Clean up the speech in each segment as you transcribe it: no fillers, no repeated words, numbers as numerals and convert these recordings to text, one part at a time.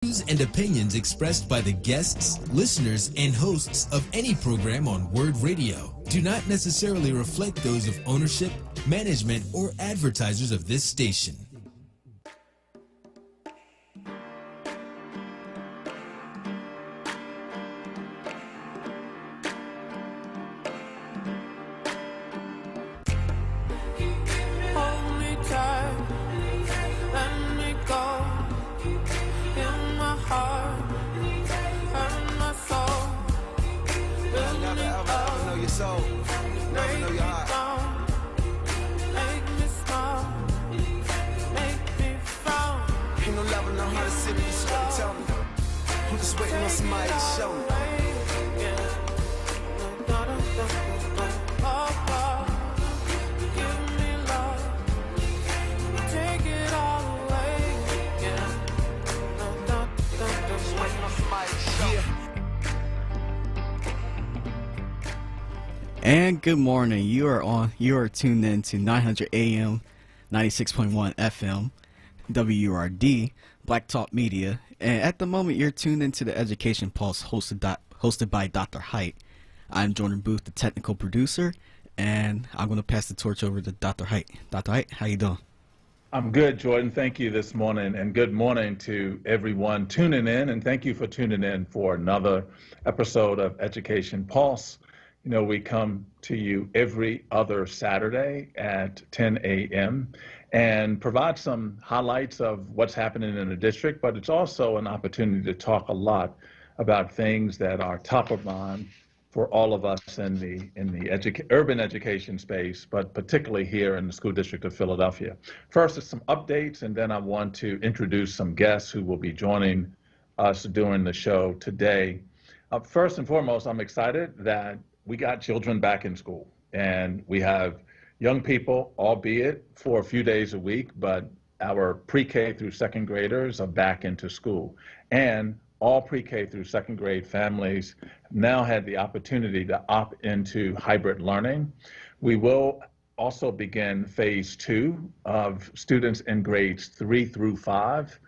Views and opinions expressed by the guests, listeners, and hosts of any program on WURD Radio do not necessarily reflect those of ownership, management, or advertisers of this station. And good morning. You are tuned in to 900 AM, 96.1 FM, WURD, Black Talk Media. And at the moment, you're tuned into the Education Pulse hosted by Dr. Height. I'm Jordan Booth, the technical producer, and I'm going to pass the torch over to Dr. Height. Dr. Height, how you doing? I'm good, Jordan. Thank you this morning, and good morning to everyone tuning in, and thank you for tuning in for another episode of Education Pulse. You know, we come to you every other Saturday at 10 a.m. and provide some highlights of what's happening in the district, but it's also an opportunity to talk a lot about things that are top of mind for all of us in the urban education space, but particularly here in the School District of Philadelphia. First is some updates, and then I want to introduce some guests who will be joining us during the show today. First and foremost, I'm excited that we got children back in school, and we have young people, albeit for a few days a week, but our pre-K through second graders are back into school. And all pre-K through second grade families now had the opportunity to opt into hybrid learning. We will also begin phase 2 of students in grades 3 through 5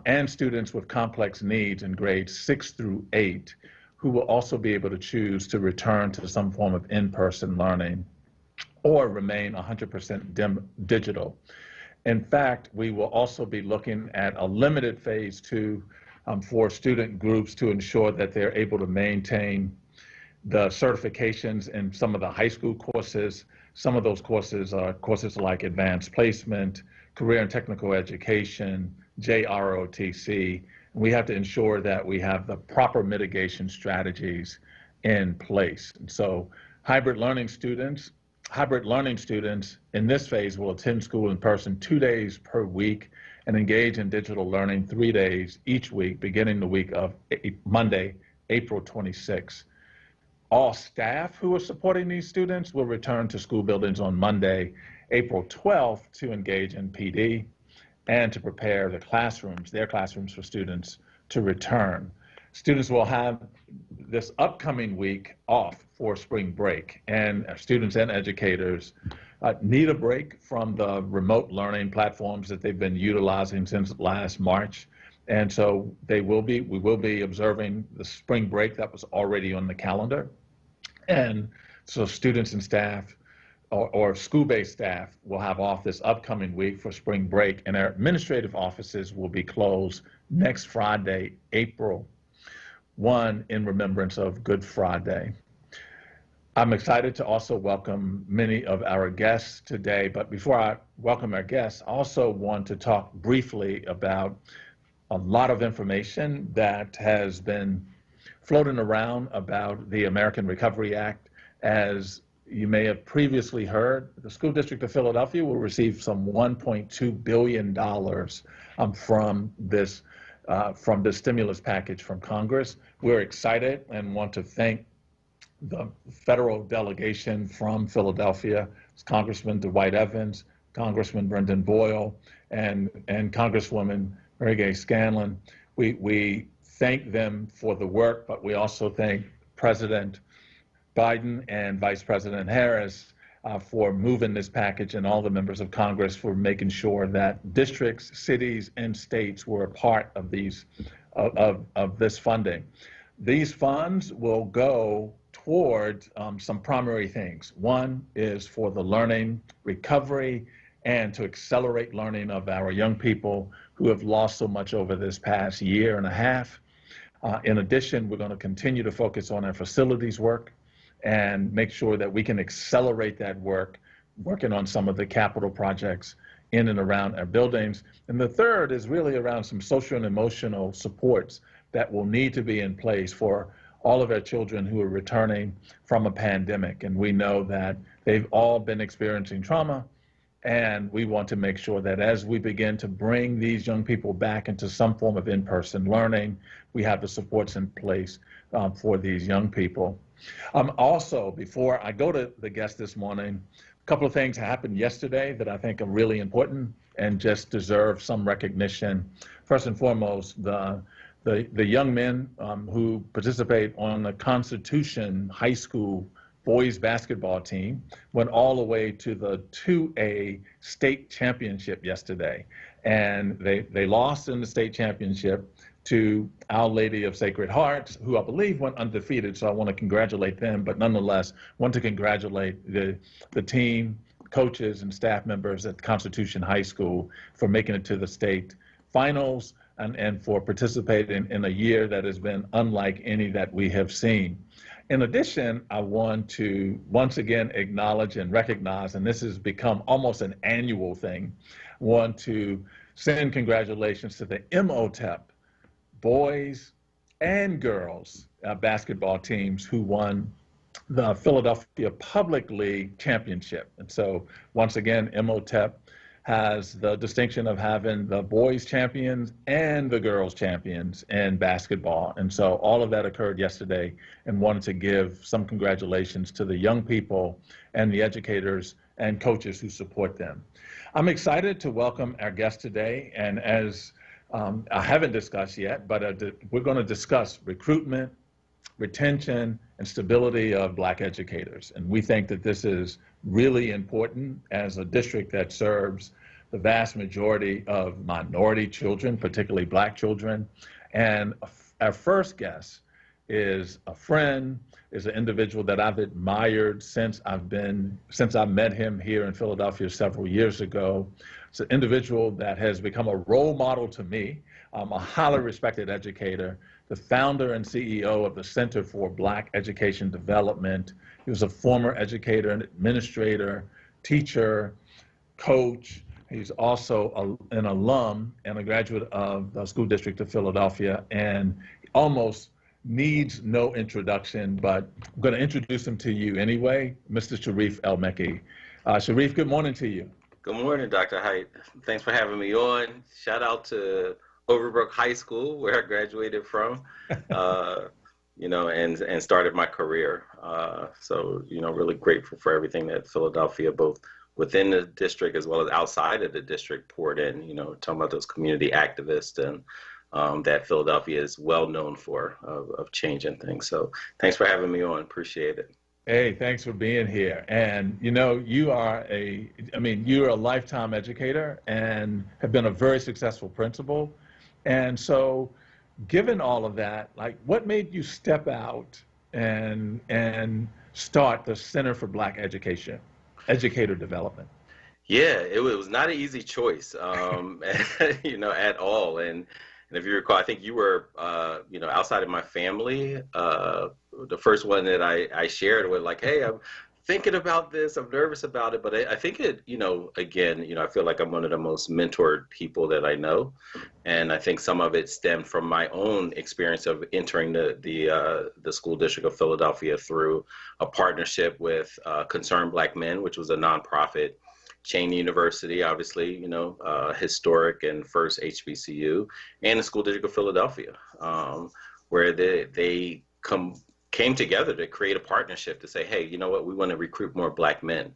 and students with complex needs in grades 6 through 8, who will also be able to choose to return to some form of in-person learning or remain 100% digital. In fact, we will also be looking at a limited phase 2 for student groups to ensure that they're able to maintain the certifications in some of the high school courses. Some of those courses are courses like advanced placement, career and technical education, JROTC. We have to ensure that we have the proper mitigation strategies in place. And so hybrid learning students in this phase will attend school in person 2 days per week and engage in digital learning 3 days each week, beginning the week of Monday, April 26. All staff who are supporting these students will return to school buildings on Monday, April 12th to engage in PD and to prepare their classrooms for students to return. Students will have this upcoming week off for spring break, and students and educators need a break from the remote learning platforms that they've been utilizing since last March. And so we will be observing the spring break that was already on the calendar. And so students and staff or school-based staff will have off this upcoming week for spring break, and our administrative offices will be closed next Friday, April 1, in remembrance of Good Friday. I'm excited to also welcome many of our guests today, but before I welcome our guests, I also want to talk briefly about a lot of information that has been floating around about the American Recovery Act. As you may have previously heard, the School District of Philadelphia will receive some $1.2 billion from this stimulus package from Congress. We're excited and want to thank the federal delegation from Philadelphia, Congressman Dwight Evans, Congressman Brendan Boyle, and Congresswoman Mary Gay Scanlon. We thank them for the work, but we also thank President Biden and Vice President Harris for moving this package and all the members of Congress for making sure that districts, cities, and states were a part of this funding. These funds will go toward some primary things. One is for the learning recovery and to accelerate learning of our young people who have lost so much over this past year and a half. In addition, we're going to continue to focus on our facilities work and make sure that we can accelerate that work, working on some of the capital projects in and around our buildings. And the third is really around some social and emotional supports that will need to be in place for all of our children who are returning from a pandemic. And we know that they've all been experiencing trauma, and we want to make sure that as we begin to bring these young people back into some form of in-person learning, we have the supports in place for these young people. Also, before I go to the guest this morning, a couple of things happened yesterday that I think are really important and just deserve some recognition. First and foremost, the young men who participate on the Constitution High School boys basketball team went all the way to the 2A state championship yesterday. And they lost in the state championship to Our Lady of Sacred Hearts, who I believe went undefeated, so I want to congratulate them, but nonetheless want to congratulate the team, coaches, and staff members at Constitution High School for making it to the state finals and for participating in a year that has been unlike any that we have seen. In addition, I want to once again acknowledge and recognize, and this has become almost an annual thing, want to send congratulations to the MOTEP boys and girls basketball teams who won the Philadelphia Public League Championship. And so once again, MOTEP has the distinction of having the boys champions and the girls champions in basketball. And so all of that occurred yesterday, and wanted to give some congratulations to the young people and the educators and coaches who support them. I'm excited to welcome our guest today, and as I haven't discussed yet, but we're going to discuss recruitment, retention, and stability of Black educators. And we think that this is really important as a district that serves the vast majority of minority children, particularly Black children. And our first guest is a friend, is an individual that I've admired since I met him here in Philadelphia several years ago. It's an individual that has become a role model to me, a highly respected educator, the founder and CEO of the Center for Black Education Development. He was a former educator and administrator, teacher, coach. He's also an alum and a graduate of the School District of Philadelphia, and almost needs no introduction, but I'm going to introduce him to you anyway, Mr. Sharif El-Mekki. Sharif, good morning to you. Good morning, Dr. Height. Thanks for having me on. Shout out to Overbrook High School, where I graduated from, and started my career. So, really grateful for everything that Philadelphia, both within the district as well as outside of the district, poured in, talking about those community activists and that Philadelphia is well known for of changing things. So thanks for having me on. Appreciate it. Hey, thanks for being here. And you're a lifetime educator and have been a very successful principal. And so given all of that, what made you step out and start the Center for Black Educator Development? Yeah, it was not an easy choice, at all. And if you recall, I think you were, outside of my family, the first one that I shared with, hey, I'm thinking about this, I'm nervous about it. But I think it, again, I feel like I'm one of the most mentored people that I know. And I think some of it stemmed from my own experience of entering the School District of Philadelphia through a partnership with Concerned Black Men, which was a nonprofit chain university, obviously, historic and first HBCU, and the School District of Philadelphia, where they came together to create a partnership to say, hey, you know what, we want to recruit more Black men.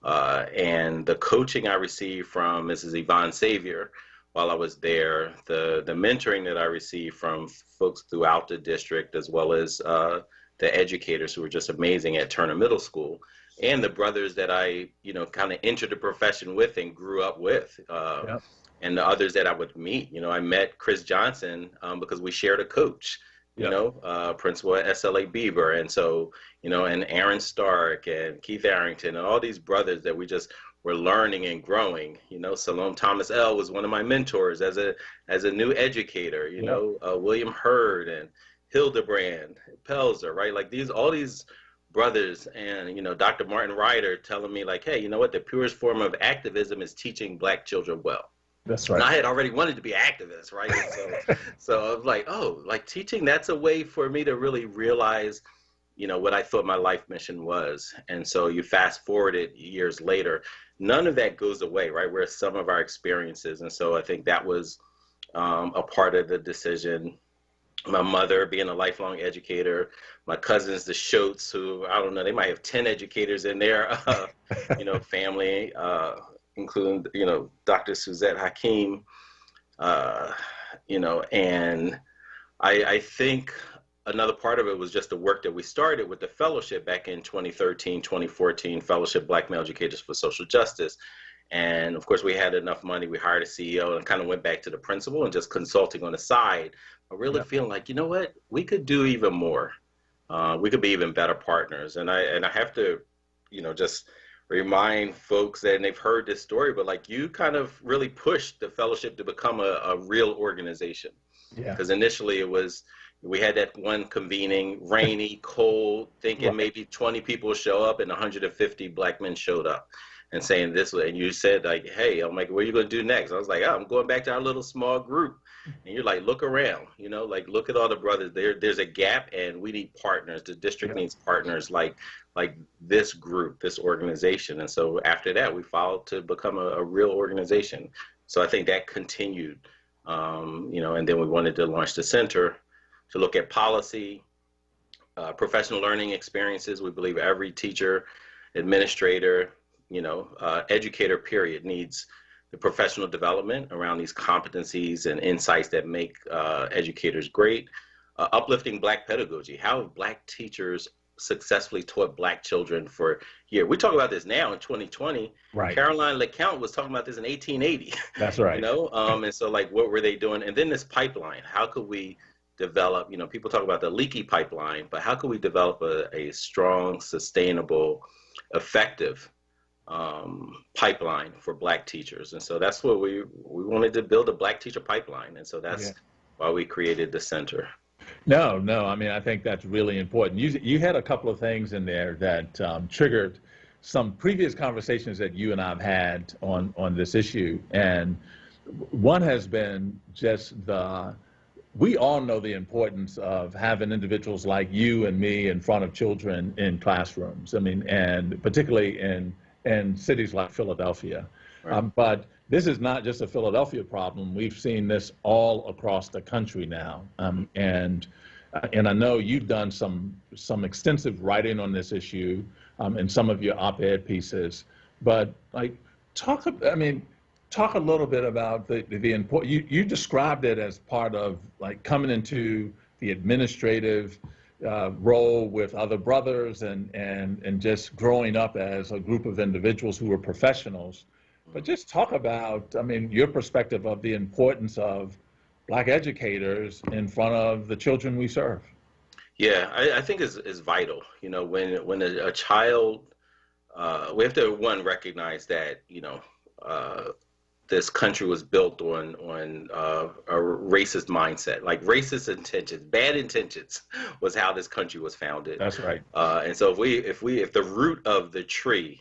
And the coaching I received from Mrs. Yvonne Savior while I was there, the mentoring that I received from folks throughout the district, as well as the educators who were just amazing at Turner Middle School, and the brothers that I, kind of entered the profession with and grew up with, and the others that I would meet. I met Chris Johnson because we shared a coach, principal at SLA Beaver. And so, and Aaron Stark and Keith Arrington and all these brothers that we just were learning and growing. Salome Thomas L was one of my mentors as a new educator, William Hurd and Hildebrand Pelzer, right? Like all these brothers, and Dr. Martin Ryder telling me like, hey, you know what, the purest form of activism is teaching Black children well. That's right. And I had already wanted to be an activist, right? And so I was like, oh, like teaching, that's a way for me to really realize, what I thought my life mission was. And so you fast forward it years later, none of that goes away, right? We're some of our experiences. And so I think that was a part of the decision. My mother being a lifelong educator, my cousins, the Schultz, who, I don't know, they might have 10 educators in their, family, including, Dr. Suzette Hakeem, and I think another part of it was just the work that we started with the fellowship back in 2013, 2014, Fellowship Black Male Educators for Social Justice. And of course, we had enough money. We hired a CEO and kind of went back to the principal and just consulting on the side, but really feeling like, you know what, we could do even more. We could be even better partners. And I have to, just remind folks that, and they've heard this story, but like you kind of really pushed the fellowship to become a real organization. Yeah. Because initially we had that one convening, rainy, cold, thinking maybe 20 people show up, and 150 Black men showed up. And saying this, and you said like, hey, I'm like, what are you going to do next? I was like, oh, I'm going back to our little small group. And you're like, look around, like look at all the brothers there. There's a gap, and we need partners. The district needs partners like this group, this organization. And so after that, we followed to become a real organization. So I think that continued, and then we wanted to launch the center to look at policy, professional learning experiences. We believe every teacher, administrator, educator period needs the professional development around these competencies and insights that make educators great. Uplifting Black pedagogy. How have Black teachers successfully taught Black children for years? We talk about this now in 2020. Right. Caroline LeCount was talking about this in 1880. That's right. And so like, what were they doing? And then this pipeline, how could we develop, people talk about the leaky pipeline, but how could we develop a strong, sustainable, effective pipeline for Black teachers? And so that's what we wanted to build, a Black teacher pipeline. And so that's why we created the center. No, I mean, I think that's really important. You had a couple of things in there that triggered some previous conversations that you and I've had on this issue. And one has been just we all know the importance of having individuals like you and me in front of children in classrooms. I mean, and particularly in cities like Philadelphia. Right. But this is not just a Philadelphia problem. We've seen this all across the country now. And I know you've done some extensive writing on this issue in some of your op-ed pieces. But like, talk a little bit about the important. You described it as part of like coming into the administrative role with other brothers and just growing up as a group of individuals who were professionals. But just talk about, your perspective of the importance of Black educators in front of the children we serve. Yeah, I think is vital. When a child, we have to recognize that, this country was built on a racist mindset, like racist intentions, bad intentions was how this country was founded. That's right. And so if the root of the tree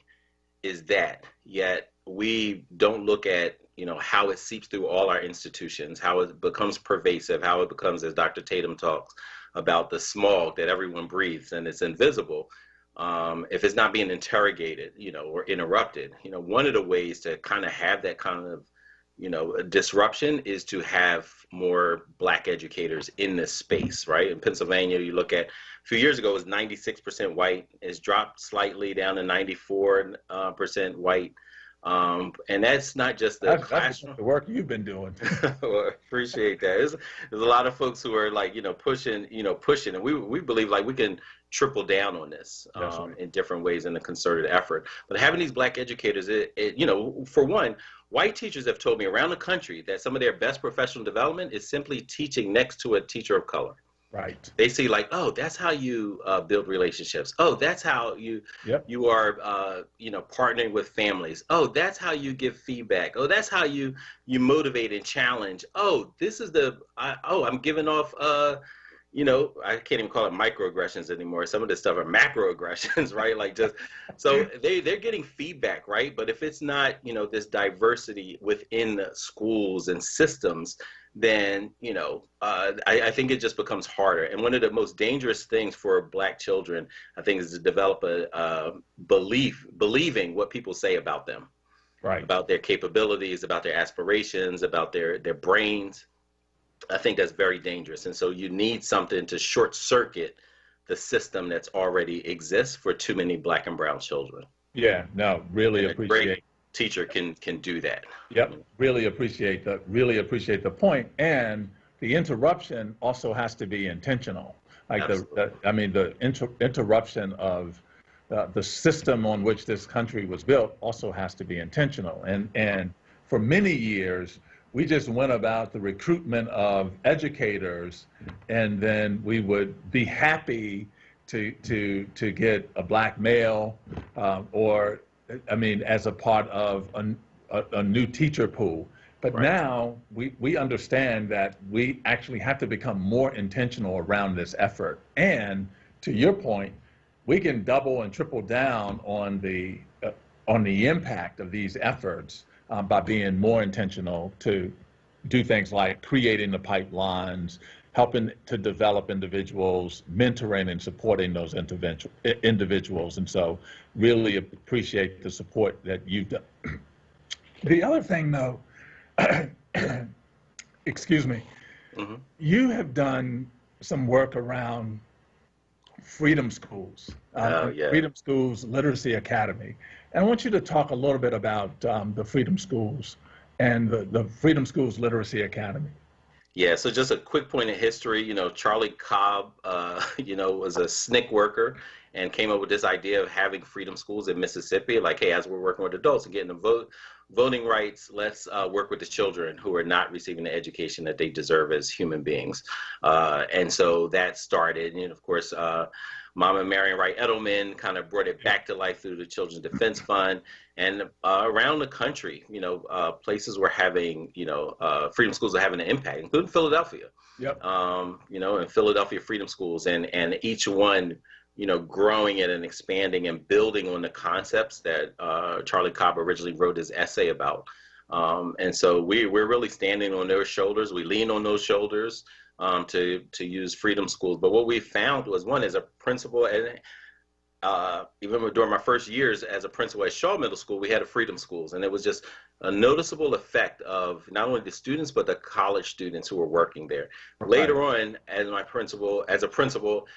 is that, yet we don't look at, how it seeps through all our institutions, how it becomes pervasive, how it becomes, as Dr. Tatum talks about, the smog that everyone breathes and it's invisible. If it's not being interrogated, or interrupted, one of the ways to kind of have that kind of, disruption is to have more Black educators in this space, right? In Pennsylvania, you look at, a few years ago, it was 96% white. It's dropped slightly down to 94% white. And that's not just the classroom. That's the work you've been doing. Well, appreciate that. There's a lot of folks who are like, pushing, and we believe like we can triple down on this in different ways in a concerted effort. But having these Black educators, for one, white teachers have told me around the country that some of their best professional development is simply teaching next to a teacher of color. Right. They see like, oh, that's how you build relationships. Oh, that's how you are, partnering with families. Oh, that's how you give feedback. Oh, that's how you motivate and challenge. Oh, this is I'm giving off, I can't even call it microaggressions anymore. Some of this stuff are macroaggressions, right? Like so they're getting feedback, right? But if it's not, this diversity within the schools and systems, then, I think it just becomes harder. And one of the most dangerous things for Black children, I think, is to develop a believing what people say about them, right? About their capabilities, about their aspirations, about their brains. I think that's very dangerous. And so you need something to short circuit the system that's already exists for too many Black and brown children. Yeah, no, really appreciate. Teacher can do that. Yep, really appreciate the point. And the interruption also has to be intentional. Like the interruption of the system on which this country was built also has to be intentional. And for many years, we just went about the recruitment of educators, and then we would be happy to get a Black male as a part of a new teacher pool. But now we understand that we actually have to become more intentional around this effort. And to your point, we can double and triple down on the impact of these efforts by being more intentional to do things like creating the pipelines, helping to develop individuals, mentoring and supporting those individuals. And so really appreciate the support that you've done. The other thing, though, excuse me, you have done some work around Freedom Schools, Freedom Schools Literacy Academy. And I want you to talk a little bit about the Freedom Schools and the Freedom Schools Literacy Academy. Yeah, so just a quick point of history, Charlie Cobb, was a SNCC worker and came up with this idea of having freedom schools in Mississippi. Like, hey, as we're working with adults and getting the voting rights, let's work with the children who are not receiving the education that they deserve as human beings. And so that started, and of course, Mama Marion Wright Edelman kind of brought it back to life through the Children's Defense Fund. And around the country, places were having, freedom schools are having an impact, including Philadelphia. Yep. And Philadelphia Freedom Schools, and each one, growing it and expanding and building on the concepts that Charlie Cobb originally wrote his essay about. And so we're really standing on their shoulders. We lean on those shoulders to use freedom schools. But what we found was, one, as a principal, and even during my first years as a principal at Shaw Middle School, we had a freedom schools, and it was just a noticeable effect of not only the students but the college students who were working there. Okay. Later on, as a principal,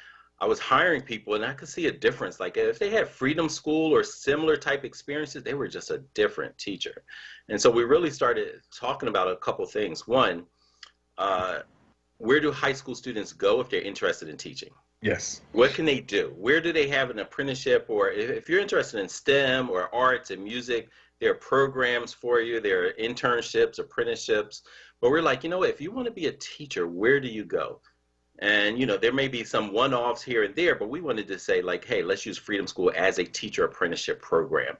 I was hiring people, and I could see a difference. Like if they had freedom school or similar type experiences, they were just a different teacher. And so we really started talking about a couple things. One, where do high school students go if they're interested in teaching? Yes. What can they do? Where do they have an apprenticeship? Or if you're interested in STEM or arts and music, there are programs for you. There are internships, apprenticeships. But we're like, if you want to be a teacher, where do you go? And, there may be some one-offs here and there, but we wanted to say, like, hey, let's use Freedom School as a teacher apprenticeship program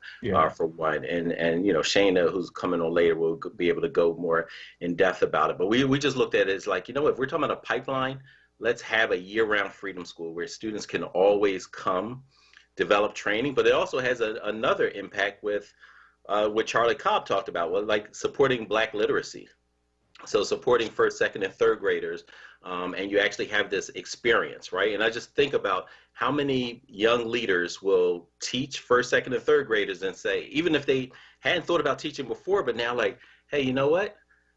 for one. And Shayna, who's coming on later, will be able to go more in depth about it. But we just looked at it as like, if we're talking about a pipeline, let's have a year-round Freedom School where students can always come, develop training. But it also has another impact with what Charlie Cobb talked about, like supporting Black literacy. So supporting first, second, and third graders, and you actually have this experience, right? And I just think about how many young leaders will teach first, second, and third graders and say, even if they hadn't thought about teaching before, but now like, hey, you know what?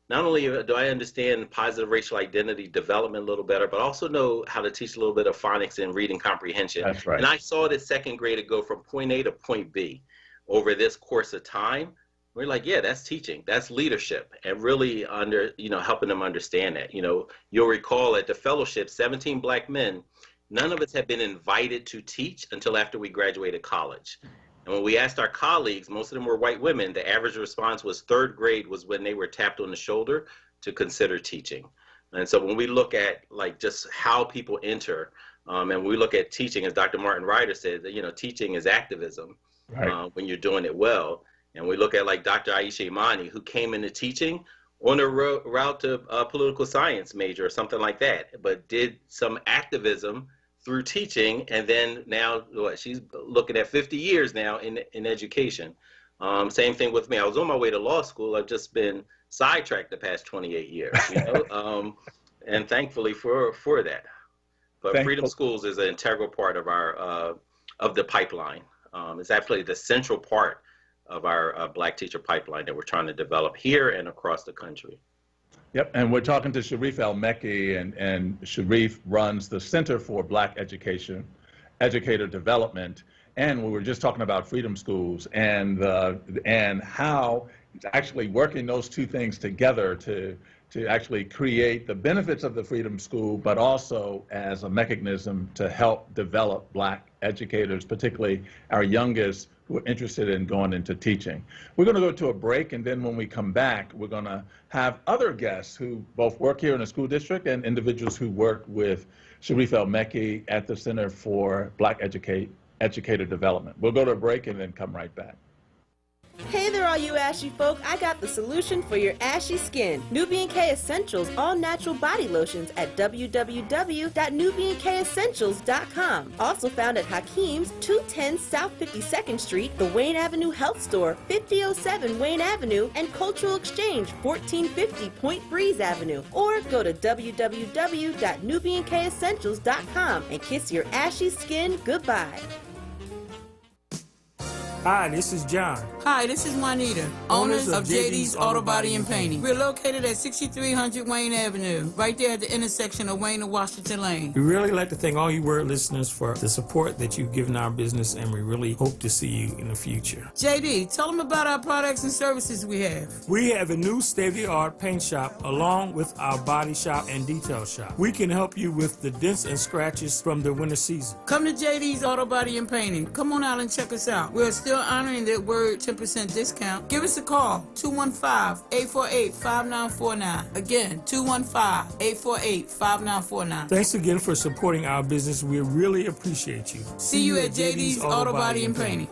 Not only do I understand positive racial identity development a little better, but also know how to teach a little bit of phonics and reading comprehension. That's right. And I saw this second grader go from point A to point B over this course of time. We're like, yeah, that's teaching, that's leadership, and really helping them understand that. You'll recall at the fellowship, 17 Black men, none of us had been invited to teach until after we graduated college. And when we asked our colleagues, most of them were white women, the average response was third grade was when they were tapped on the shoulder to consider teaching. And so when we look at like just how people enter, and we look at teaching, as Dr. Martin Ryder said, that, teaching is activism, right, when you're doing it well. And we look at like Dr. Aisha Imani, who came into teaching on a route to a political science major or something like that, but did some activism through teaching. And then now she's looking at 50 years now in education. Same thing with me. I was on my way to law school. I've just been sidetracked the past 28 years, and thankfully for that. But Freedom Schools is an integral part of our of the pipeline. It's actually the central part of our Black teacher pipeline that we're trying to develop here and across the country. Yep, and we're talking to Sharif El-Mekki, and Sharif runs the Center for Black Education, Educator Development, and we were just talking about Freedom Schools and how actually working those two things together to actually create the benefits of the Freedom School, but also as a mechanism to help develop Black educators, particularly our youngest, who are interested in going into teaching. We're going to go to a break, and then when we come back, we're going to have other guests who both work here in the school district and individuals who work with Sharif El-Mekki at the Center for Black Educator Development. We'll go to a break and then come right back. Hey there, all you ashy folk. I got the solution for your ashy skin. Nubian K Essentials all natural body lotions at www.nubiankessentials.com. Also found at Hakeem's, 210 South 52nd Street, the Wayne Avenue Health Store, 5007 Wayne Avenue, and Cultural Exchange, 1450 Point Breeze Avenue. Or go to www.nubiankessentials.com and kiss your ashy skin goodbye. Hi, this is John. Hi, this is Juanita, owners of JD's Auto Body and Painting. We're located at 6300 Wayne Avenue, right there at the intersection of Wayne and Washington Lane. We really like to thank all you WURD listeners for the support that you've given our business, and we really hope to see you in the future. JD, tell them about our products and services we have. We have a new state-of-the-art paint shop along with our body shop and detail shop. We can help you with the dents and scratches from the winter season. Come to JD's Auto Body and Painting. Come on out and check us out. We're still honoring that WURD 10% discount. Give us a call, 215-848-5949. Again, 215-848-5949. Thanks again for supporting our business. We really appreciate you. See you at JD's Auto Body and Painting.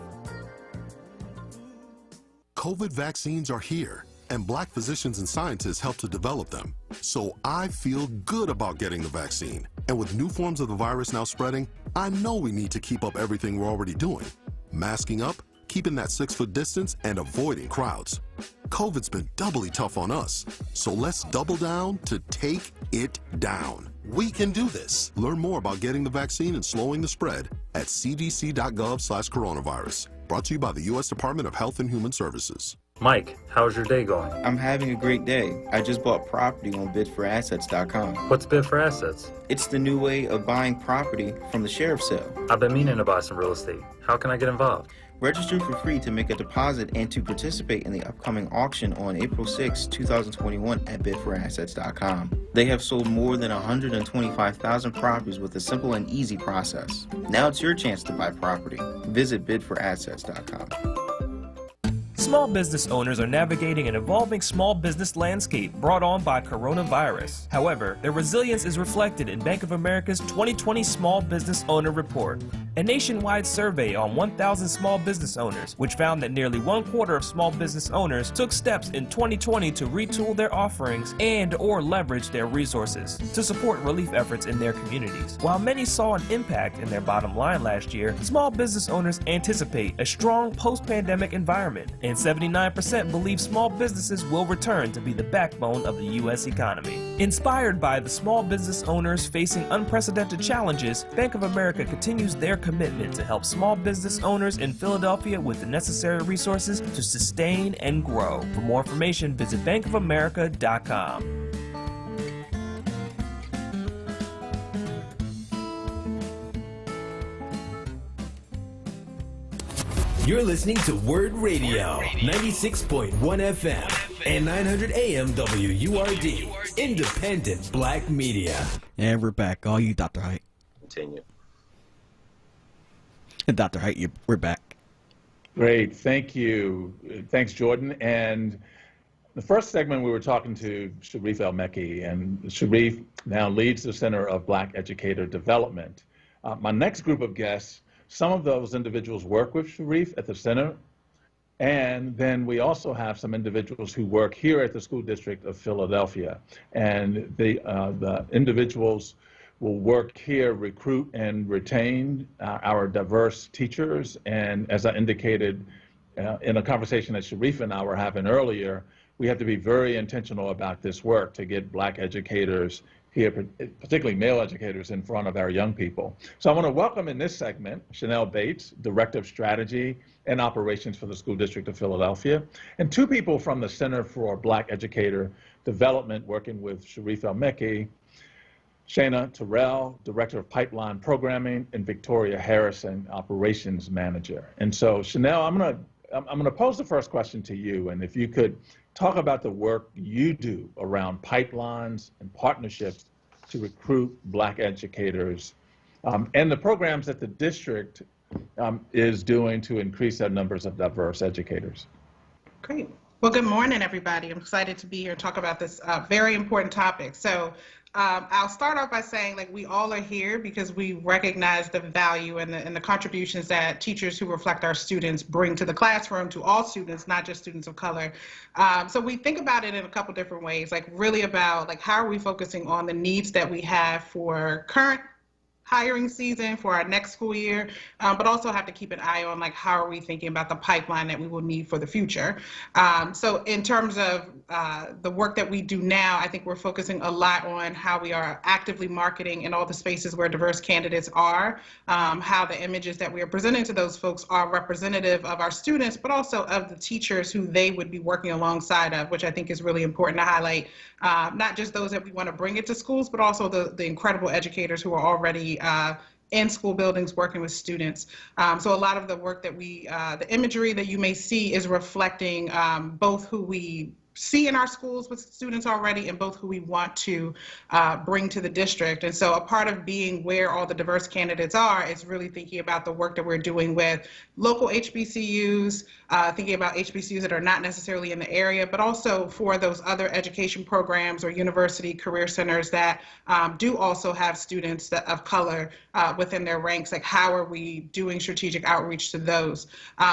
COVID vaccines are here, and Black physicians and scientists help to develop them. So I feel good about getting the vaccine. And with new forms of the virus now spreading, I know we need to keep up everything we're already doing. Masking up, keeping that 6-foot distance, and avoiding crowds. COVID's been doubly tough on us, so let's double down to take it down. We can do this. Learn more about getting the vaccine and slowing the spread at cdc.gov/coronavirus. Brought to you by the U.S. Department of Health and Human Services. Mike, how's your day going? I'm having a great day. I just bought property on bidforassets.com. What's Bid for Assets? It's the new way of buying property from the sheriff's sale. I've been meaning to buy some real estate. How can I get involved? Register for free to make a deposit and to participate in the upcoming auction on April 6, 2021 at bidforassets.com. They have sold more than 125,000 properties with a simple and easy process. Now it's your chance to buy property. Visit bidforassets.com. Small business owners are navigating an evolving small business landscape brought on by coronavirus. However, their resilience is reflected in Bank of America's 2020 Small Business Owner Report, a nationwide survey on 1,000 small business owners, which found that nearly 1/4 of small business owners took steps in 2020 to retool their offerings and or leverage their resources to support relief efforts in their communities. While many saw an impact in their bottom line last year, small business owners anticipate a strong post-pandemic environment, and 79% believe small businesses will return to be the backbone of the U.S. economy. Inspired by the small business owners facing unprecedented challenges, Bank of America continues their commitment to help small business owners in Philadelphia with the necessary resources to sustain and grow. For more information, visit bankofamerica.com. You're listening to WURD Radio, 96.1 FM and 900 AM WURD, independent black media. And we're back. All you, Dr. Height. Continue. Dr. Height, we're back. Great, thank you. Thanks, Jordan. And the first segment we were talking to Sharif El-Mekki, and Sharif now leads the Center of Black Educator Development. My next group of guests, some of those individuals work with Sharif at the center, and then we also have some individuals who work here at the School District of Philadelphia. And the individuals will work here, recruit and retain our diverse teachers. And as I indicated in a conversation that Sharif and I were having earlier, we have to be very intentional about this work to get black educators here, particularly male educators, in front of our young people. So I want to welcome in this segment Chanel Bates, Director of Strategy and Operations for the School District of Philadelphia, and two people from the Center for Black Educator Development working with Sharif El-Mekki, Shana Terrell, Director of Pipeline Programming, and Victoria Harrison, Operations Manager. And so Chanel, I'm gonna pose the first question to you, and if you could talk about the work you do around pipelines and partnerships to recruit black educators, and the programs that the district is doing to increase our numbers of diverse educators. Great. Well, good morning, everybody. I'm excited to be here and talk about this very important topic. So I'll start off by saying, like, we all are here because we recognize the value and the contributions that teachers who reflect our students bring to the classroom, to all students, not just students of color. So we think about it in a couple different ways, like really about like how are we focusing on the needs that we have for current hiring season for our next school year, but also have to keep an eye on like how are we thinking about the pipeline that we will need for the future. So in terms of the work that we do now, I think we're focusing a lot on how we are actively marketing in all the spaces where diverse candidates are, how the images that we are presenting to those folks are representative of our students, but also of the teachers who they would be working alongside of, which I think is really important to highlight, not just those that we want to bring into schools, but also the incredible educators who are already in school buildings working with students. So a lot of the work that the imagery that you may see is reflecting both who we see in our schools with students already and both who we want to bring to the district. And so a part of being where all the diverse candidates are is really thinking about the work that we're doing with local HBCUs, thinking about HBCUs that are not necessarily in the area, but also for those other education programs or university career centers that do also have students of color within their ranks. Like, how are we doing strategic outreach to those?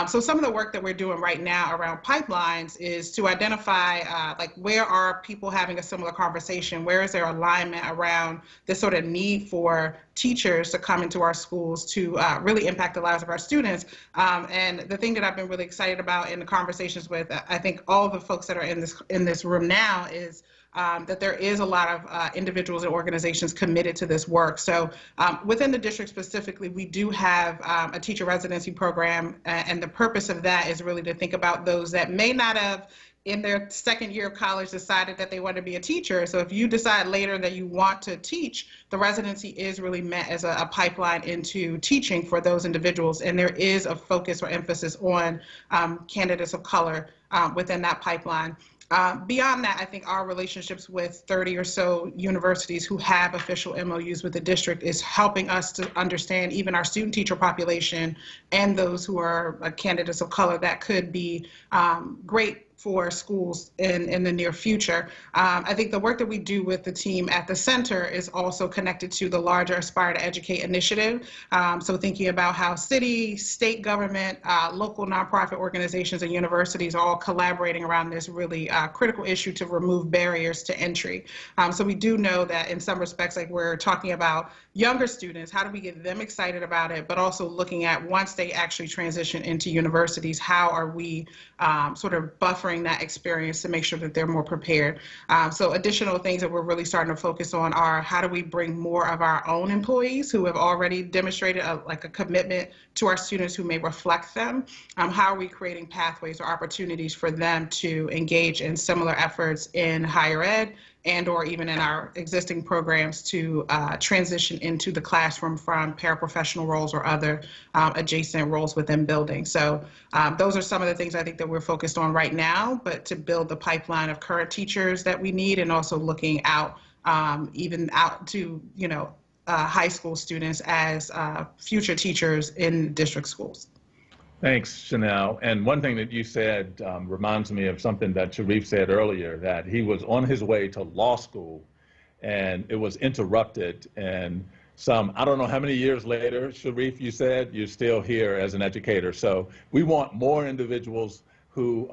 So some of the work that we're doing right now around pipelines is to identify like where are people having a similar conversation? Where is there alignment around this sort of need for teachers to come into our schools to really impact the lives of our students? And the thing that I've been really excited about in the conversations with, I think all the folks that are in this room now is that there is a lot of individuals and organizations committed to this work. So within the district specifically, we do have a teacher residency program, and the purpose of that is really to think about those that may not have in their second year of college decided that they want to be a teacher. So if you decide later that you want to teach, the residency is really meant as a pipeline into teaching for those individuals. And there is a focus or emphasis on candidates of color within that pipeline. Beyond that, I think our relationships with 30 or so universities who have official MOUs with the district is helping us to understand even our student teacher population and those who are candidates of color that could be great for schools in the near future. I think the work that we do with the team at the center is also connected to the larger Aspire to Educate initiative. So thinking about how city, state government, local nonprofit organizations and universities are all collaborating around this really critical issue to remove barriers to entry. So we do know that in some respects, like we're talking about younger students, how do we get them excited about it, but also looking at once they actually transition into universities, how are we sort of buffering that experience to make sure that they're more prepared. So additional things that we're really starting to focus on are how do we bring more of our own employees who have already demonstrated a commitment to our students who may reflect them. How are we creating pathways or opportunities for them to engage in similar efforts in higher ed and or even in our existing programs to transition into the classroom from paraprofessional roles or other adjacent roles within buildings. So those are some of the things I think that we're focused on right now, but to build the pipeline of current teachers that we need, and also looking out, even out to, high school students as future teachers in district schools. Thanks, Chanel. And one thing that you said reminds me of something that Sharif said earlier, that he was on his way to law school and it was interrupted. And I don't know how many years later, Sharif, you said you're still here as an educator. So we want more individuals who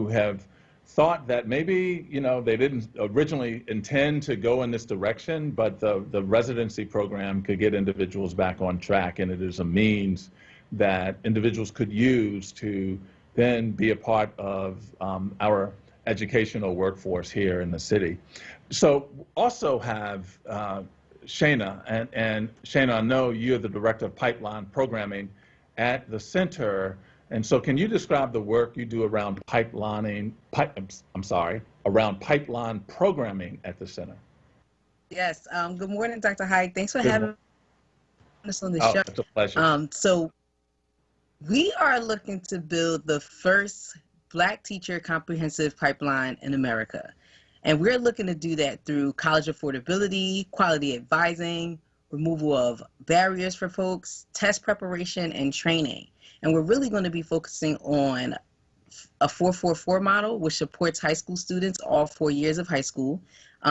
have thought that maybe, they didn't originally intend to go in this direction, but the residency program could get individuals back on track, and it is a means that individuals could use to then be a part of our educational workforce here in the city. So also have Shana, and Shana, I know you're the Director of Pipeline Programming at the center, and so can you describe the work you do around around pipeline programming at the center? Yes, good morning, Dr. Hyde. Thanks for having us on the show. It's a pleasure. So we are looking to build the first Black teacher comprehensive pipeline in America. And we're looking to do that through college affordability, quality advising, removal of barriers for folks, test preparation, and training. And we're really going to be focusing on a 4-4-4 model, which supports high school students all 4 years of high school,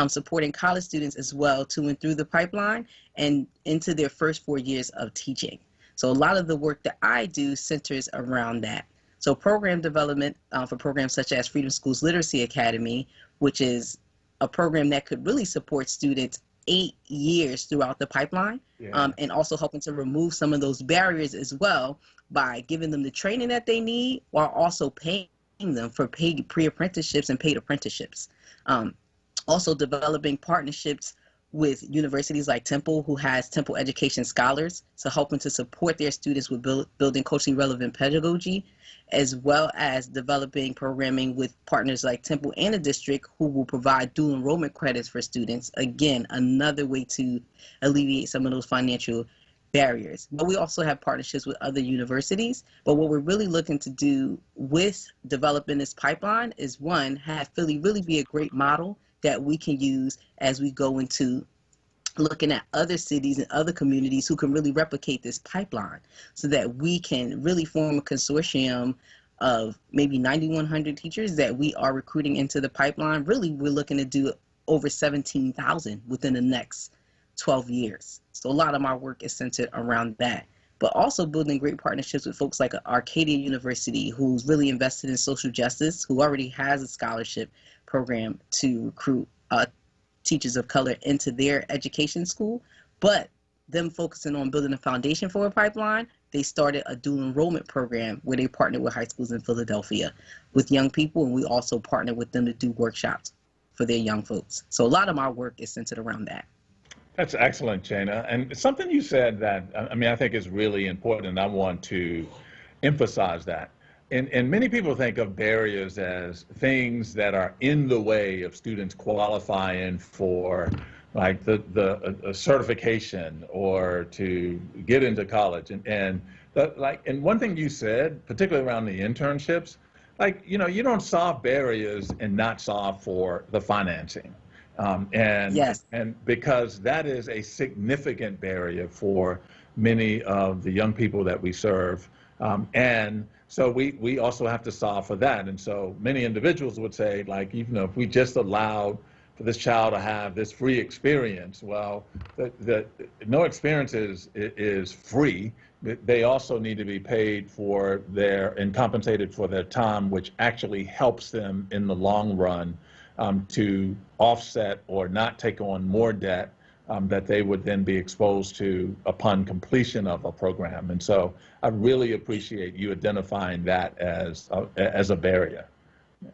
supporting college students as well to and through the pipeline and into their first 4 years of teaching. So a lot of the work that I do centers around that. So program development for programs such as Freedom Schools Literacy Academy, which is a program that could really support students 8 years throughout the pipeline, and also helping to remove some of those barriers as well by giving them the training that they need while also paying them for paid pre-apprenticeships and paid apprenticeships. Also developing partnerships with universities like Temple, who has Temple Education Scholars, so helping to support their students with building culturally relevant pedagogy, as well as developing programming with partners like Temple and the district who will provide dual enrollment credits for students. Again, another way to alleviate some of those financial barriers. But we also have partnerships with other universities. But what we're really looking to do with developing this pipeline is, one, have Philly really be a great model that we can use as we go into looking at other cities and other communities who can really replicate this pipeline, so that we can really form a consortium of maybe 9,100 teachers that we are recruiting into the pipeline. Really, we're looking to do over 17,000 within the next 12 years. So a lot of my work is centered around that, but also building great partnerships with folks like Arcadia University, who's really invested in social justice, who already has a scholarship program to recruit teachers of color into their education school. But them focusing on building a foundation for a pipeline, they started a dual enrollment program where they partnered with high schools in Philadelphia with young people, and we also partnered with them to do workshops for their young folks. So a lot of my work is centered around that. That's excellent, Jana. And something you said that, I think is really important, and I want to emphasize that. And many people think of barriers as things that are in the way of students qualifying for like the certification or to get into college. And one thing you said, particularly around the internships, you don't solve barriers and not solve for the financing. And because that is a significant barrier for many of the young people that we serve. And so we also have to solve for that. And so many individuals would say, if we just allowed for this child to have this free experience, well, no experience is free. They also need to be paid for and compensated for their time, which actually helps them in the long run to offset or not take on more debt that they would then be exposed to upon completion of a program. And so I really appreciate you identifying that as a barrier.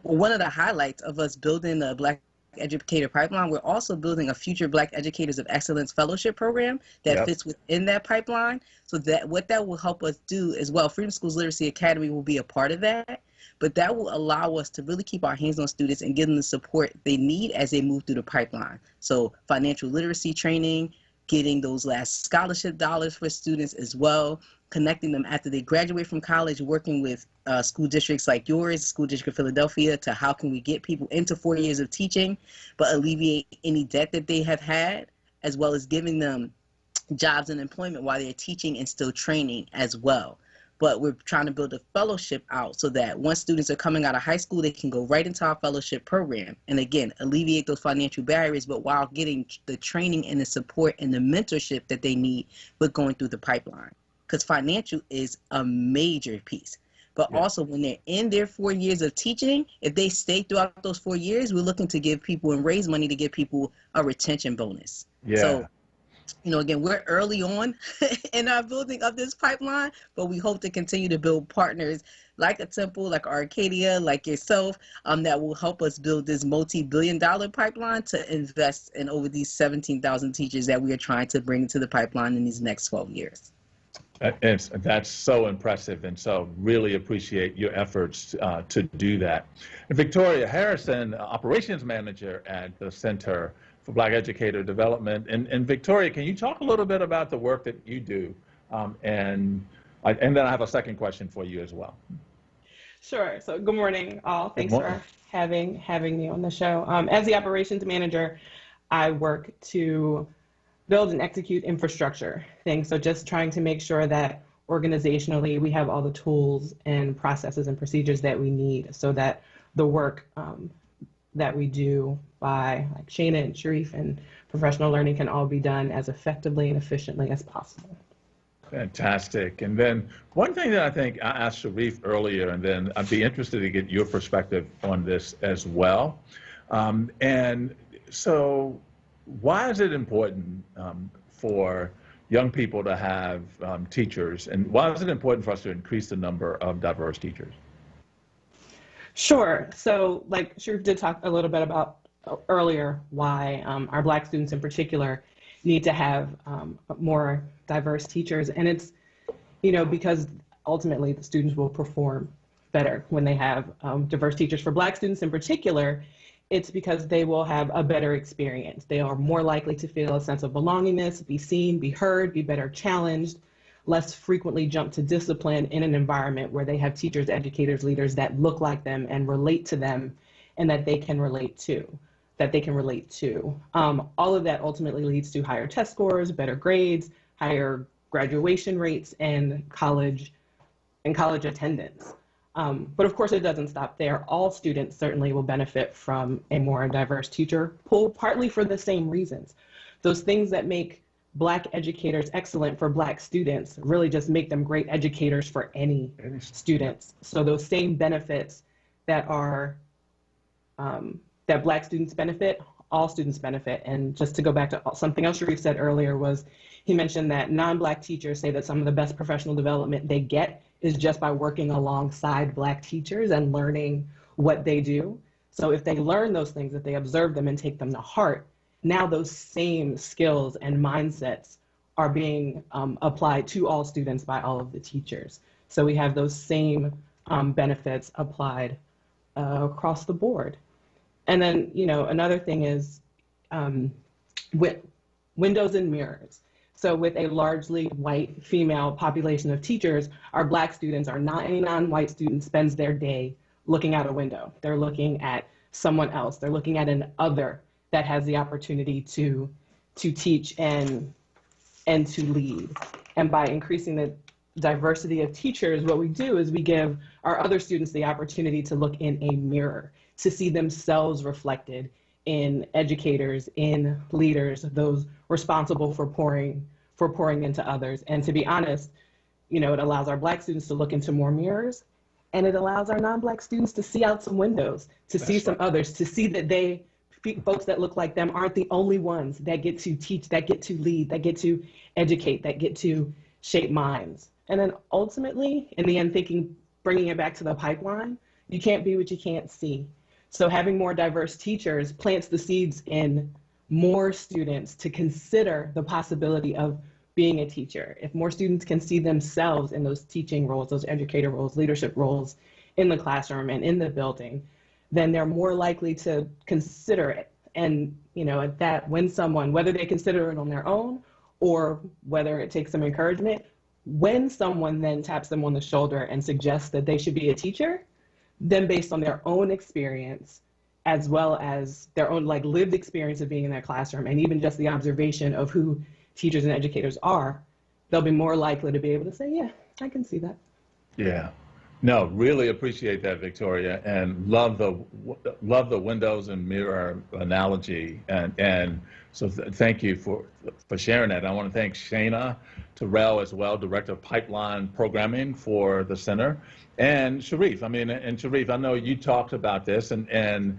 Well, one of the highlights of us building the Black Educator Pipeline, we're also building a Future Black Educators of Excellence Fellowship program that fits within that pipeline. So that what that will help us do as well, Freedom Schools Literacy Academy will be a part of that. but that will allow us to really keep our hands on students and give them the support they need as they move through the pipeline. So financial literacy training, getting those last scholarship dollars for students as well, connecting them after they graduate from college, working with school districts like yours, School District of Philadelphia, to how can we get people into 4 years of teaching, but alleviate any debt that they have had, as well as giving them jobs and employment while they're teaching and still training as well. But we're trying to build a fellowship out so that once students are coming out of high school, they can go right into our fellowship program. And again, alleviate those financial barriers, but while getting the training and the support and the mentorship that they need with going through the pipeline. Because financial is a major piece. But also when they're in their 4 years of teaching, if they stay throughout those 4 years, we're looking to give people and raise money to give people a retention bonus. Yeah. So, you know, again, we're early on in our building of this pipeline, but we hope to continue to build partners like a Temple, like Arcadia, like yourself, that will help us build this multi-billion-dollar pipeline to invest in over these 17,000 teachers that we are trying to bring into the pipeline in these next 12 years. That's so impressive, and so really appreciate your efforts to do that. And Victoria Harrison, Operations Manager at the Center for Black Educator Development. And Victoria, can you talk a little bit about the work that you do? And then I have a second question for you as well. Sure. So good morning, all. Thanks for having me on the show. As the Operations Manager, I work to build and execute infrastructure things. So just trying to make sure that organizationally we have all the tools and processes and procedures that we need so that the work that we do by like Shana and Sharif and professional learning can all be done as effectively and efficiently as possible. Fantastic. And then one thing that I think I asked Sharif earlier, and then I'd be interested to get your perspective on this as well. And so why is it important for young people to have teachers, and why is it important for us to increase the number of diverse teachers? Sure. So like Sharif did talk a little bit about earlier why our Black students in particular need to have more diverse teachers. And it's, you know, because ultimately the students will perform better when they have diverse teachers. For Black students in particular, it's because they will have a better experience. They are more likely to feel a sense of belongingness, be seen, be heard, be better challenged, less frequently jump to discipline in an environment where they have teachers, educators, leaders that look like them and relate to them and that they can relate to. All of that ultimately leads to higher test scores, better grades, higher graduation rates, and college attendance. But of course, it doesn't stop there. All students certainly will benefit from a more diverse teacher pool, partly for the same reasons. Those things that make Black educators excellent for Black students really just make them great educators for any students. So those same benefits that are that Black students benefit, all students benefit. And just to go back to something else Sharif said earlier was, he mentioned that non-Black teachers say that some of the best professional development they get is just by working alongside Black teachers and learning what they do. So if they learn those things, if they observe them and take them to heart, now those same skills and mindsets are being applied to all students by all of the teachers. So we have those same benefits applied across the board. And then, you know, another thing is with windows and mirrors. So with a largely white female population of teachers, our Black students, our non-white student spends their day looking out a window. They're looking at someone else. They're looking at an other that has the opportunity to teach and to lead. And by increasing the diversity of teachers, what we do is we give our other students the opportunity to look in a mirror, to see themselves reflected in educators, in leaders, those responsible for pouring into others. And to be honest, you know, it allows our Black students to look into more mirrors, and it allows our non-Black students to see out some windows, to see some others, to see that folks that look like them aren't the only ones that get to teach, that get to lead, that get to educate, that get to shape minds. And then ultimately, in the end, bringing it back to the pipeline, you can't be what you can't see. So having more diverse teachers plants the seeds in more students to consider the possibility of being a teacher. If more students can see themselves in those teaching roles, those educator roles, leadership roles in the classroom and in the building, then they're more likely to consider it. And, at that, when someone, whether they consider it on their own or whether it takes some encouragement, when someone then taps them on the shoulder and suggests that they should be a teacher, then based on their own experience, as well as their own lived experience of being in their classroom, and even just the observation of who teachers and educators are, they'll be more likely to be able to say, yeah, I can see that. Yeah. No, really appreciate that, Victoria, and love the windows and mirror analogy, and so thank you for sharing that. I want to thank Shana Terrell as well, Director of Pipeline Programming for the Center, and Sharif. Sharif, I know you talked about this, and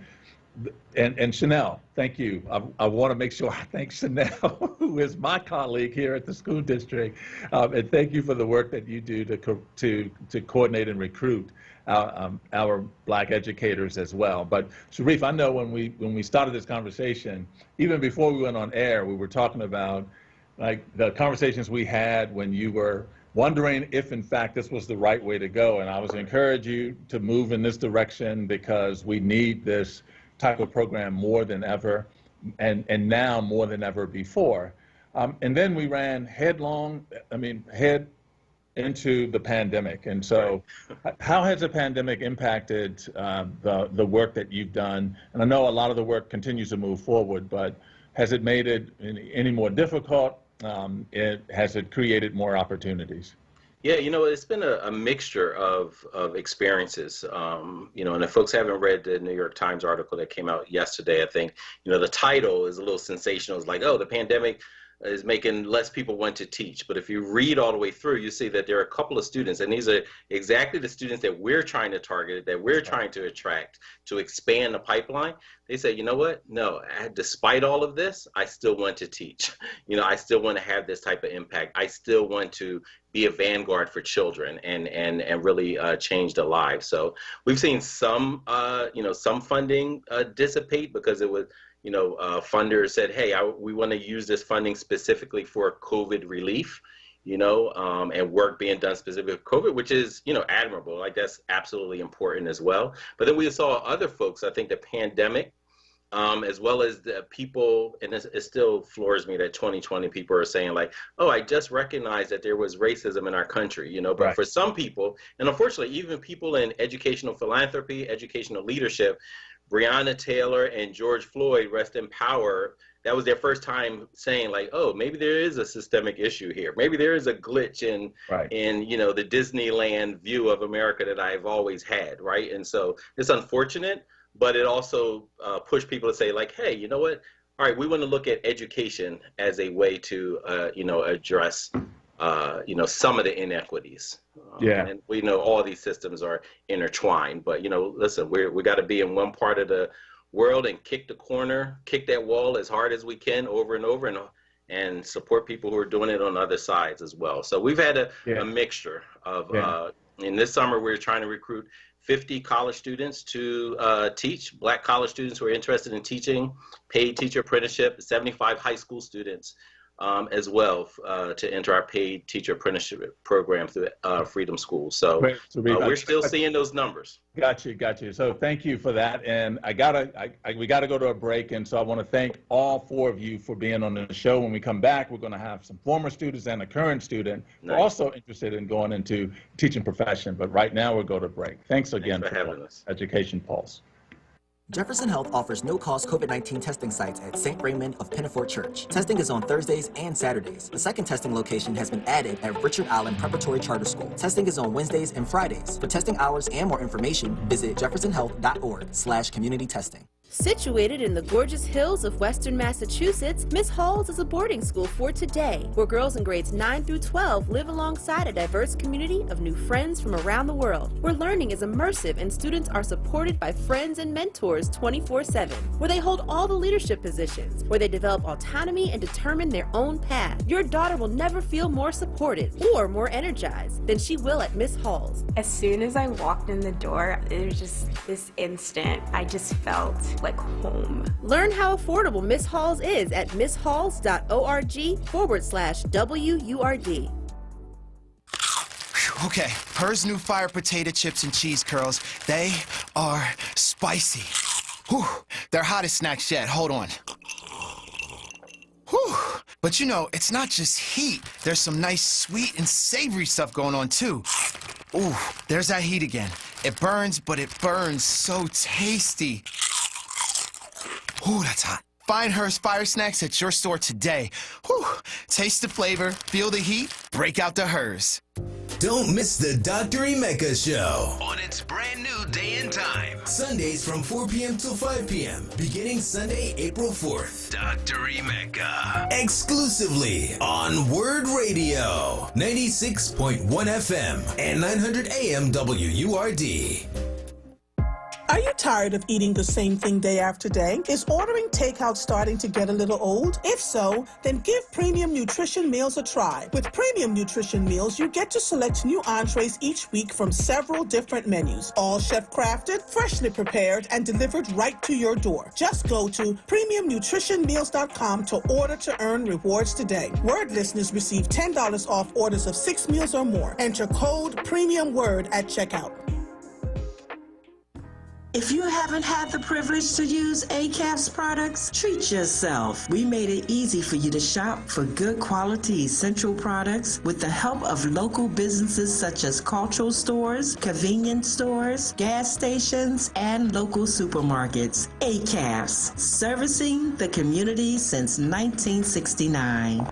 Chanel, thank you. I want to make sure I thank Chanel, who is my colleague here at the school district, and thank you for the work that you do to coordinate and recruit our Black educators as well. But Sharif, I know when we started this conversation, even before we went on air, we were talking about the conversations we had when you were wondering if in fact this was the right way to go, and I was encouraging you to move in this direction because we need this type of program more than ever, and now more than ever before. And then we ran head into the pandemic. And so how has the pandemic impacted the work that you've done? And I know a lot of the work continues to move forward, but has it made it any more difficult? Has it created more opportunities? Yeah, it's been a mixture of experiences, and if folks haven't read the New York Times article that came out yesterday, I think, the title is a little sensational. It's like, oh, the pandemic is making less people want to teach. But if you read all the way through, you see that there are a couple of students, and these are exactly the students that we're trying to target, that we're trying to attract to expand the pipeline. They say, you know what? No, despite all of this, I still want to teach. I still want to have this type of impact. I still want to be a vanguard for children and really change their lives. So we've seen some funding dissipate because it was, funders said, hey, we want to use this funding specifically for COVID relief, and work being done specifically with COVID, which is, admirable. That's absolutely important as well. But then we saw other folks, I think the pandemic, as well as the people, and it still floors me that 2020 people are saying oh, I just recognized that there was racism in our country, but right. For some people, and unfortunately, even people in educational philanthropy, educational leadership, Breonna Taylor and George Floyd, rest in power, that was their first time saying oh, maybe there is a systemic issue here. Maybe there is a glitch in the Disneyland view of America that I've always had, right? And so it's unfortunate, but it also pushed people to say hey, you know what? All right, we want to look at education as a way to, address, some of the inequities. And we know all these systems are intertwined, but, listen, we got to be in one part of the world and kick that wall as hard as we can over and over and support people who are doing it on other sides as well. So we've had a mixture of, in this summer, we're trying to recruit 50 college students to teach, Black college students who are interested in teaching, paid teacher apprenticeship, 75 high school students as well to enter our paid teacher apprenticeship program through Freedom School. So we're still seeing those numbers. Got you. So thank you for that. And we gotta go to a break. And so I want to thank all four of you for being on the show. When we come back, we're going to have some former students and a current student who are also interested in going into teaching profession. But right now we'll go to break. Thanks again for having us. Education Pulse. Jefferson Health offers no-cost COVID-19 testing sites at St. Raymond of Pinafort Church. Testing is on Thursdays and Saturdays. A second testing location has been added at Richard Allen Preparatory Charter School. Testing is on Wednesdays and Fridays. For testing hours and more information, visit jeffersonhealth.org/community-testing. Situated in the gorgeous hills of western Massachusetts, Miss Halls is a boarding school for today, where girls in grades 9 through 12 live alongside a diverse community of new friends from around the world, where learning is immersive and students are supported by friends and mentors 24/7, where they hold all the leadership positions, where they develop autonomy and determine their own path. Your daughter will never feel more supported or more energized than she will at Miss Halls. As soon as I walked in the door, it was just this instant, I just felt like home. Learn how affordable Miss Halls is at misshalls.org/WURD. Okay, hers new fire potato chips and cheese curls. They are spicy. Whew, they're hottest snacks yet. Hold on. Whew. But you know, it's not just heat. There's some nice sweet and savory stuff going on too. Ooh, there's that heat again. It burns, but it burns so tasty. Ooh, that's hot. Find Hers Fire Snacks at your store today. Whew. Taste the flavor, feel the heat, break out the Hers. Don't miss the Dr. Emeka Show on its brand new day and time. Sundays from 4 p.m. till 5 p.m. beginning Sunday, April 4th. Dr. Emeka. Exclusively on WURD Radio. 96.1 FM and 900 AM WURD. Are you tired of eating the same thing day after day? Is ordering takeout starting to get a little old? If so, then give Premium Nutrition Meals a try. With Premium Nutrition Meals, you get to select new entrees each week from several different menus, all chef-crafted, freshly prepared, and delivered right to your door. Just go to PremiumNutritionMeals.com to order to earn rewards today. WURD listeners receive $10 off orders of 6 meals or more. Enter code PREMIUMWURD at checkout. If you haven't had the privilege to use ACAP's products, treat yourself. We made it easy for you to shop for good quality essential products with the help of local businesses such as cultural stores, convenience stores, gas stations, and local supermarkets. ACAP's, servicing the community since 1969.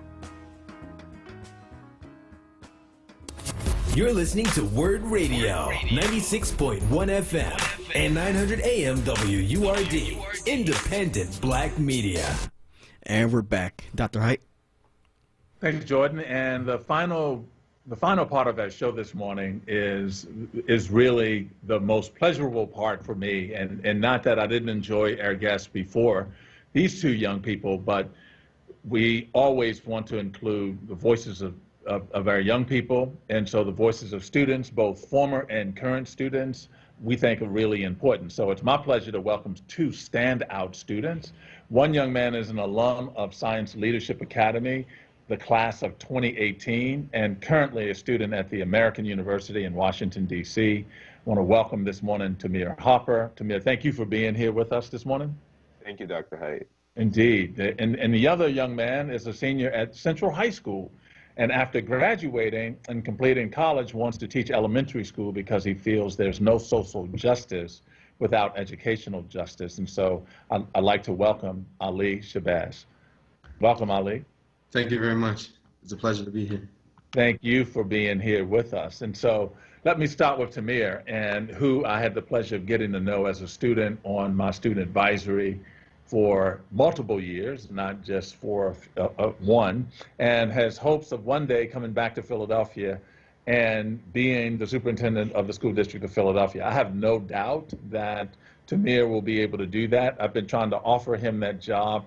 You're listening to WURD Radio, 96.1 FM and 900 AM WURD, independent black media. And we're back. Dr. Height. Thank you, Jordan. And the final part of that show this morning is really the most pleasurable part for me. And not that I didn't enjoy our guests before, these two young people, but we always want to include the voices of our young people, and so the voices of students, both former and current students, we think are really important. So it's my pleasure to welcome two standout students. One young man is an alum of Science Leadership Academy, the class of 2018, and currently a student at the American University in Washington, D.C. I want to welcome this morning Tamir Hopper. Tamir, thank you for being here with us this morning. Thank you, Dr. Height. Indeed. And the other young man is a senior at Central High School, and after graduating and completing college, wants to teach elementary school because he feels there's no social justice without educational justice. And so I'd like to welcome Ali Shabazz. Welcome, Ali. Thank you very much. It's a pleasure to be here. Thank you for being here with us. And so let me start with Tamir, and who I had the pleasure of getting to know as a student on my student advisory for multiple years, not just for one, and has hopes of one day coming back to Philadelphia and being the superintendent of the school district of Philadelphia. I have no doubt that Tamir will be able to do that. I've been trying to offer him that job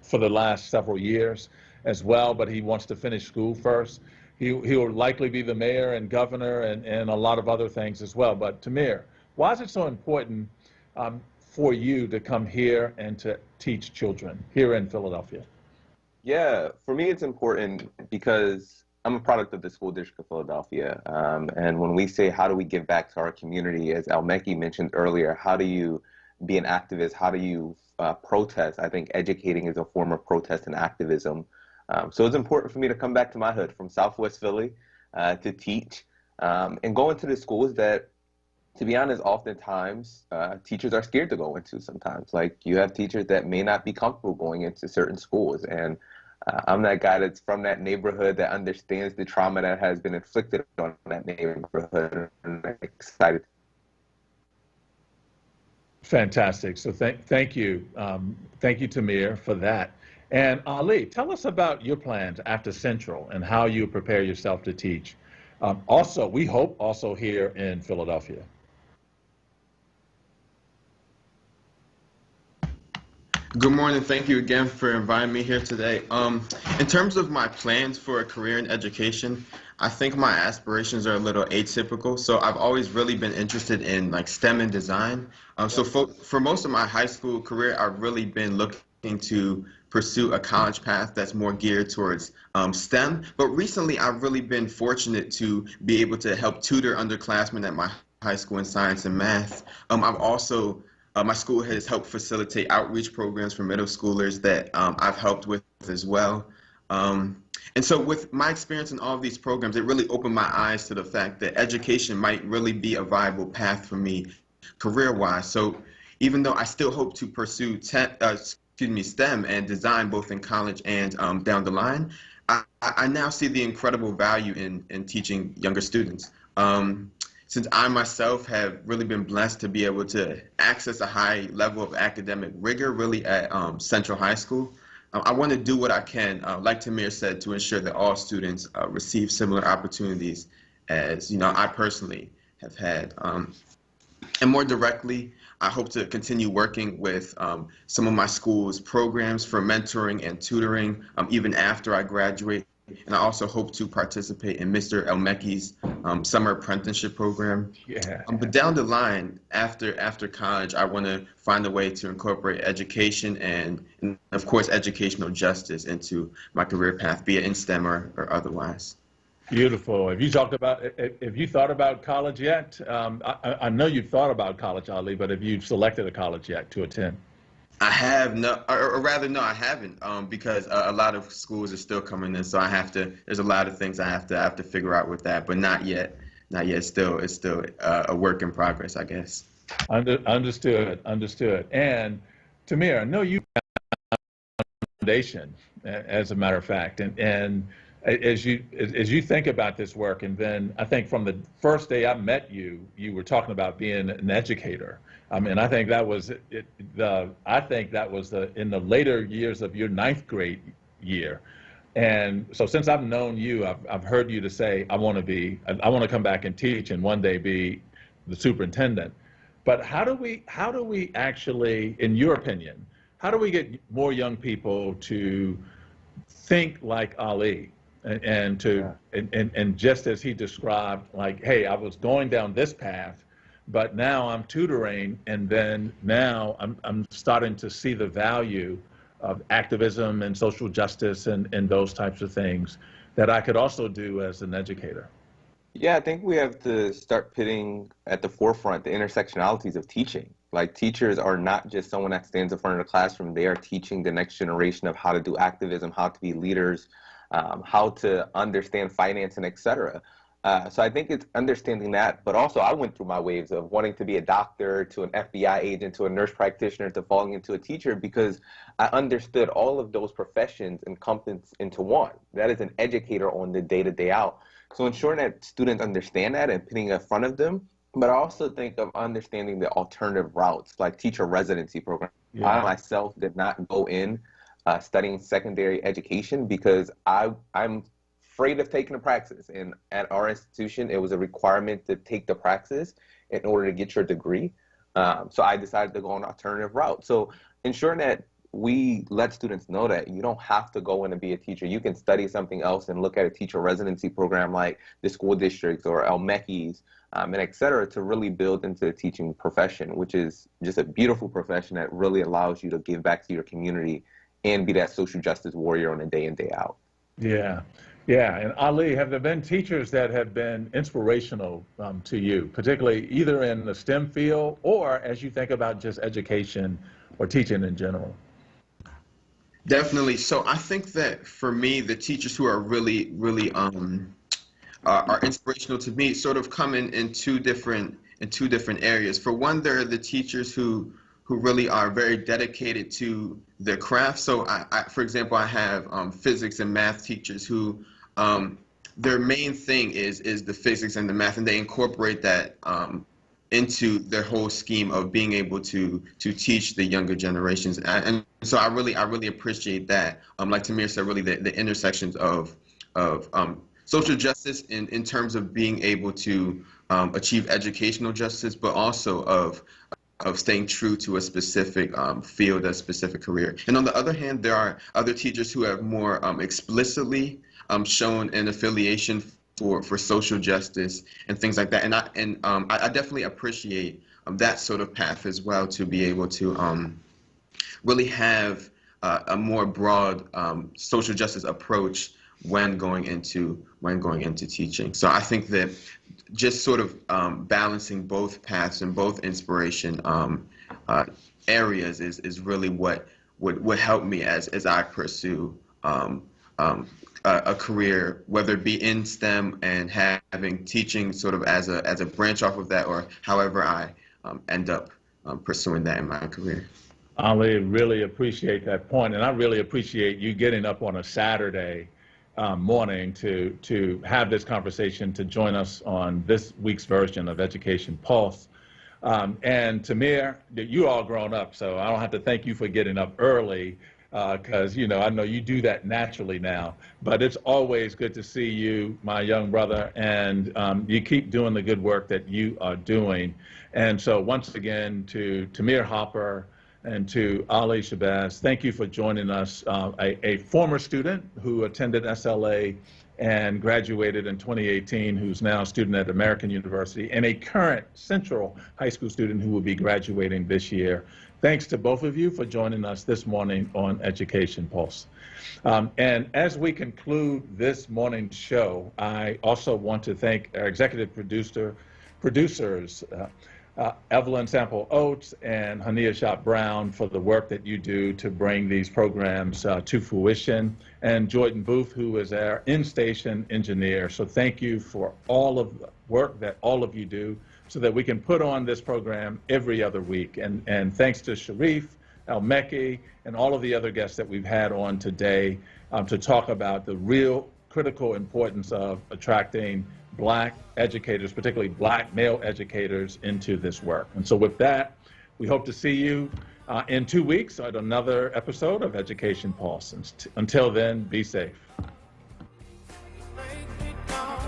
for the last several years as well, but he wants to finish school first. He will likely be the mayor and governor and a lot of other things as well. But Tamir, why is it so important for you to come here and to teach children here in Philadelphia? Yeah, for me it's important because I'm a product of the school district of Philadelphia. And when we say how do we give back to our community, as Al-Meki mentioned earlier, how do you be an activist, how do you protest? I think educating is a form of protest and activism. So it's important for me to come back to my hood from Southwest Philly to teach and go into the schools that, to be honest, oftentimes teachers are scared to go into sometimes. Like, you have teachers that may not be comfortable going into certain schools. And I'm that guy that's from that neighborhood that understands the trauma that has been inflicted on that neighborhood. And I'm excited. Fantastic. So thank you. Thank you, Tamir, for that. And Ali, tell us about your plans after Central and how you prepare yourself to teach. Also, we hope also here in Philadelphia. Good morning. Thank you again for inviting me here today. In terms of my plans for a career in education, I think my aspirations are a little atypical. So I've always really been interested in like STEM and design. So for most of my high school career, I've really been looking to pursue a college path that's more geared towards STEM. But recently, I've really been fortunate to be able to help tutor underclassmen at my high school in science and math. I've also my school has helped facilitate outreach programs for middle schoolers that I've helped with as well. And so with my experience in all of these programs, it really opened my eyes to the fact that education might really be a viable path for me career-wise. So even though I still hope to pursue STEM and design both in college and down the line, I now see the incredible value in teaching younger students. Since I myself have really been blessed to be able to access a high level of academic rigor really at Central High School, I want to do what I can, like Tamir said, to ensure that all students receive similar opportunities as I personally have had. And more directly, I hope to continue working with some of my school's programs for mentoring and tutoring even after I graduate. And I also hope to participate in Mr. Elmecki's summer apprenticeship program. Yeah. But down the line, after college, I want to find a way to incorporate education and of course, educational justice into my career path, be it in STEM or otherwise. Beautiful. Have you thought about college yet? I know you've thought about college, Ali, but have you selected a college yet to attend? I have no, or rather, no, I haven't, because a lot of schools are still coming in, so there's a lot of things I have to figure out with that, but not yet. It's still a work in progress, I guess. Understood. And Tamir, I know you have a foundation, as a matter of fact, and as you think about this work, and then I think from the first day I met you, you were talking about being an educator. I mean, I think that was in the later years of your 9th grade year. And so since I've known you, I've heard you to say, I want to come back and teach and one day be the superintendent. But how do we actually, in your opinion, how do we get more young people to think like Ali and just as he described, like, hey, I was going down this path, but now I'm tutoring, and then now I'm starting to see the value of activism and social justice and those types of things that I could also do as an educator. Yeah, I think we have to start putting at the forefront the intersectionalities of teaching. Like, teachers are not just someone that stands in front of the classroom. They are teaching the next generation of how to do activism, how to be leaders, how to understand finance, and et cetera. So I think it's understanding that, but also I went through my waves of wanting to be a doctor, to an FBI agent, to a nurse practitioner, to falling into a teacher, because I understood all of those professions encompass into one. That is an educator on the day to day out. So ensuring that students understand that and putting it in front of them, but I also think of understanding the alternative routes, like teacher residency program. Yeah. I myself did not go in studying secondary education because I'm afraid of taking the praxis. And at our institution, it was a requirement to take the praxis in order to get your degree. So I decided to go an alternative route. So ensuring that we let students know that you don't have to go in and be a teacher. You can study something else and look at a teacher residency program like the school districts or Elmecki's and et cetera, to really build into the teaching profession, which is just a beautiful profession that really allows you to give back to your community and be that social justice warrior on a day in, day out. Yeah. Yeah, and Ali, have there been teachers that have been inspirational to you, particularly either in the STEM field or as you think about just education or teaching in general? Definitely. So I think that for me, the teachers who are really are inspirational to me sort of come in two different areas. For one, there are the teachers who really are very dedicated to their craft. So for example, I have physics and math teachers who their main thing is the physics and the math, and they incorporate that into their whole scheme of being able to teach the younger generations. And so I really appreciate that. Like Tamir said, really the intersections of social justice in terms of being able to achieve educational justice, but also of staying true to a specific field, a specific career. And on the other hand, there are other teachers who have more explicitly shown an affiliation for social justice and things like that. And I definitely appreciate that sort of path as well, to be able to really have a more broad social justice approach when going into teaching. So I think that just sort of balancing both paths and both inspiration areas is really what would help me as I pursue a career, whether it be in STEM and having teaching sort of as a branch off of that, or however I end up pursuing that in my career. Ali, really appreciate that point, and I really appreciate you getting up on a Saturday morning to have this conversation, to join us on this week's version of Education Pulse. And Tamir, you all grown up, so I don't have to thank you for getting up early, because I know you do that naturally now. But it's always good to see you, my young brother, and you keep doing the good work that you are doing. And so once again, to Tamir Hopper and to Ali Shabazz, thank you for joining us, a former student who attended SLA and graduated in 2018, who's now a student at American University, and a current Central High School student who will be graduating this year. Thanks to both of you for joining us this morning on Education Pulse. And as we conclude this morning's show, I also want to thank our executive producers, Evelyn Sample Oates and Hania Shop Brown, for the work that you do to bring these programs to fruition, and Jordan Booth, who is our in-station engineer. So thank you for all of the work that all of you do so that we can put on this program every other week. And thanks to Sharif, Al-Mekki, and all of the other guests that we've had on today to talk about the real critical importance of attracting Black educators, particularly Black male educators, into this work. And so with that, we hope to see you in 2 weeks at another episode of Education Pulse. Until then, be safe.